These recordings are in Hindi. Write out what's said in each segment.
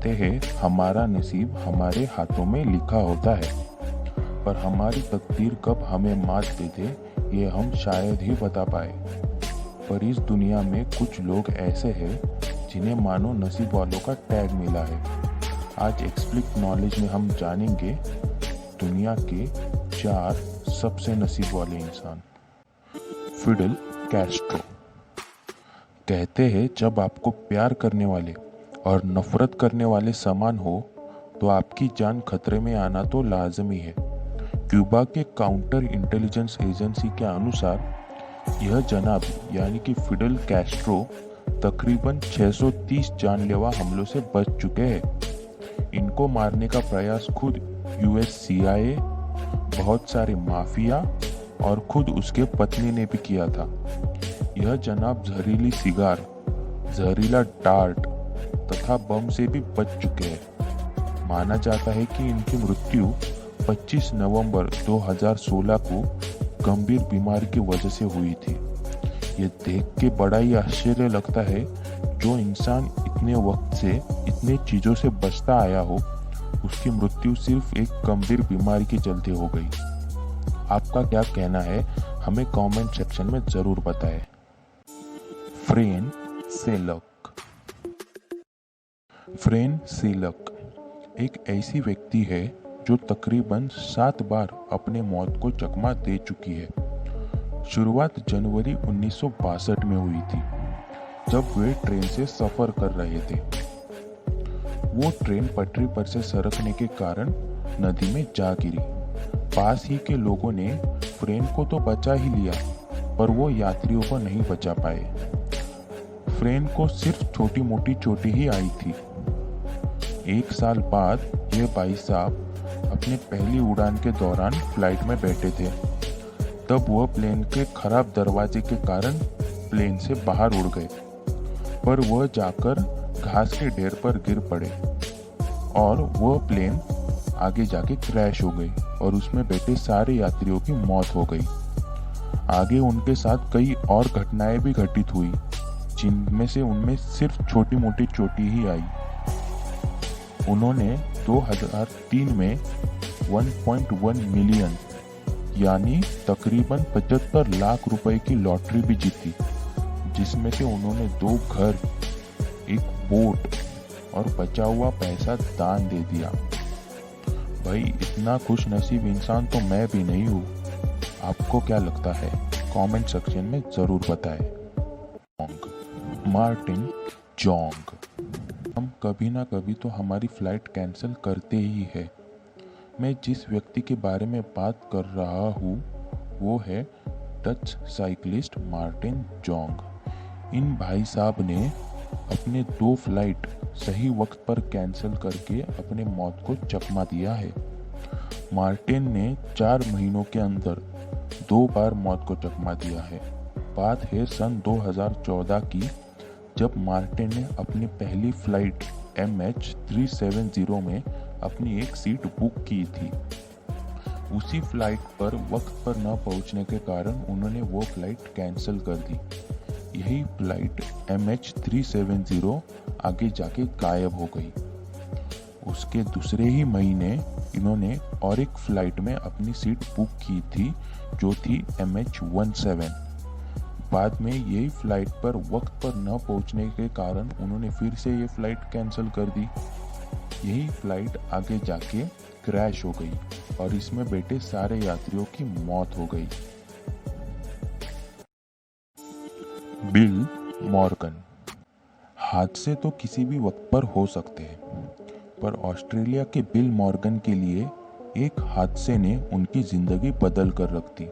कहते हैं हमारा नसीब हमारे हाथों में लिखा होता है, पर हमारी तकदीर कब हमें मात दे दे ये हम शायद ही बता पाए। पर इस दुनिया में कुछ लोग ऐसे हैं जिन्हें मानो नसीब वालों का टैग मिला है। आज एक्सप्लिक नॉलेज में हम जानेंगे दुनिया के 4 सबसे नसीब वाले इंसान। फिडेल कैस्ट्रो कहते हैं जब आपको प्यार करने वाले और नफरत करने वाले समान हो तो आपकी जान खतरे में आना तो लाजमी है। क्यूबा के काउंटर इंटेलिजेंस एजेंसी के अनुसार यह जनाब यानी कि फिडेल कैस्ट्रो तकरीबन 630 जानलेवा हमलों से बच चुके हैं। इनको मारने का प्रयास खुद यूएस CIA, बहुत सारे माफिया और खुद उसके पत्नी ने भी किया था। यह जनाब जहरीली सिगार, जहरीला डार्ट तथा बम से भी बच चुके हैं। माना जाता है कि इनकी मृत्यु 25 नवंबर 2016 को गंभीर बीमारी की वजह से हुई थी। ये देख के बड़ा ही आश्चर्य लगता है, जो इंसान इतने वक्त से इतने चीजों से बचता आया हो उसकी मृत्यु सिर्फ एक गंभीर बीमारी के चलते हो गई। आपका क्या कहना है हमें कमेंट सेक्शन में जरूर बताएं। फ्रेन सेलक। फ्रेन सेलक एक ऐसी व्यक्ति है जो तकरीबन 7 बार अपने मौत को चकमा दे चुकी है। शुरुआत जनवरी 1962 में हुई थी, जब वे ट्रेन से सफर कर रहे थे। वो ट्रेन पटरी पर से सरकने के कारण नदी में जा गिरी। पास ही के लोगों ने फ्रेन को तो बचा ही लिया, पर वो यात्रियों को नहीं बचा पाए। फ्रेन को सिर्फ छोटी मोटी चोटें ही आई थी। 1 साल बाद ये भाई साहब अपने पहली उड़ान के दौरान फ्लाइट में बैठे थे। तब वह प्लेन के खराब दरवाजे के कारण प्लेन से बाहर उड़ गए, पर वह जाकर घास के ढेर पर गिर पड़े और वह प्लेन आगे जाके क्रैश हो गई और उसमें बैठे सारे यात्रियों की मौत हो गई। आगे उनके साथ कई और घटनाएं भी घटित हुई, जिनमें से उनमें सिर्फ छोटी मोटी चोटी ही आई। उन्होंने 2003 में 1.1 मिलियन यानी तकरीबन 75 लाख रुपए की लॉटरी भी जीती, जिसमें से उन्होंने 2 घर, एक बोट और बचा हुआ पैसा दान दे दिया। भाई इतना खुश नसीब इंसान तो मैं भी नहीं हूँ। आपको क्या लगता है कमेंट सेक्शन में जरूर बताएं। Martin Jong. हम कभी ना कभी तो हमारी फ्लाइट कैंसिल करते ही है। मैं जिस व्यक्ति के बारे में बात कर रहा हूँ वो है डच साइकिलिस्ट मार्टिन जोंग। इन भाई साहब ने अपने 2 फ्लाइट सही वक्त पर कैंसिल करके अपने मौत को चकमा दिया है। मार्टिन ने 4 महीनों के अंदर 2 बार मौत को चकमा दिया है। बात है सन 2014 की, जब मार्टिन ने अपनी पहली फ्लाइट MH370 में अपनी एक सीट बुक की थी। उसी फ्लाइट पर वक्त पर न पहुंचने के कारण उन्होंने वो फ्लाइट कैंसिल कर दी। यही फ्लाइट MH370 आगे जाके गायब हो गई। उसके दूसरे ही महीने इन्होंने और एक फ्लाइट में अपनी सीट बुक की थी, जो थी MH17। बाद में यही फ्लाइट पर वक्त पर न पहुंचने के कारण उन्होंने फिर से ये फ्लाइट कैंसिल कर दी। यही फ्लाइट आगे जाके क्रैश हो गई और इसमें बैठे सारे यात्रियों की मौत हो गई। Bill Morgan. हादसे तो किसी भी वक्त पर हो सकते हैं, पर ऑस्ट्रेलिया के बिल मॉर्गन के लिए एक हादसे ने उनकी जिंदगी बदल कर रख दी।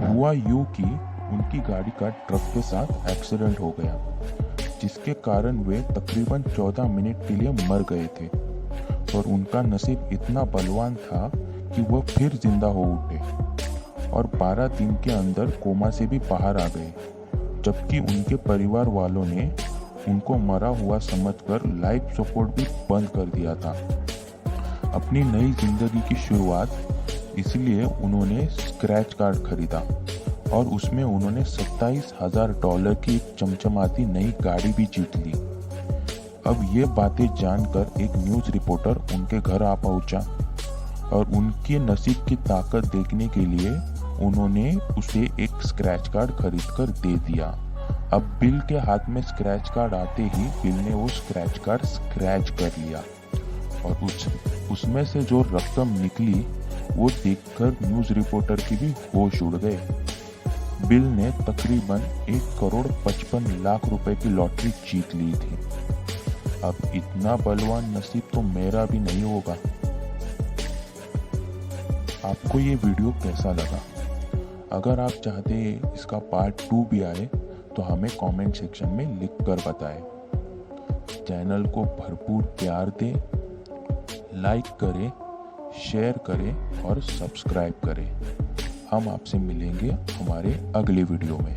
हुआ यूं कि उनकी गाड़ी का ट्रक के साथ एक्सीडेंट हो गया, जिसके कारण वे तकरीबन 14 मिनट के लिए मर गए थे। और उनका नसीब इतना बलवान था कि वह फिर जिंदा हो उठे और 12 दिन के अंदर कोमा से भी बाहर आ गए, जबकि उनके परिवार वालों ने उनको मरा हुआ समझकर लाइफ सपोर्ट भी बंद कर दिया था। अपनी नई जिंदगी की शुरुआत इसलिए उन्होंने स्क्रैच कार्ड खरीदा और उसमें उन्होंने $27,000 की एक चमचमाती नई गाड़ी भी जीत ली। अब ये बातें जानकर एक न्यूज़ रिपोर्टर उनके घर आ पहुंचा और उनके नसीब की ताकत देखने के लिए उन्होंने उसे एक स्क्रैच कार्ड खरीद कर दे दिया। अब बिल के हाथ में स्क्रैच कार्ड आते ही बिल ने वो स्क्रैच कार्ड स्क्रैच कर लिया और उसमें से जो रकम निकली वो देखकर न्यूज़ रिपोर्टर की भी होश उड़ गए। बिल ने तकरीबन 1,55,00,000 रुपए की लॉटरी जीत ली थी। अब इतना बलवान नसीब तो मेरा भी नहीं होगा। आपको ये वीडियो कैसा लगा? अगर आप चाहते इसका पार्ट 2 भी आए तो हमें कमेंट सेक्शन में लिख कर बताएं। चैनल को भरपूर प्यार दें, लाइक करें, शेयर करें और सब्सक्राइब करें। हम आपसे मिलेंगे हमारे अगले वीडियो में।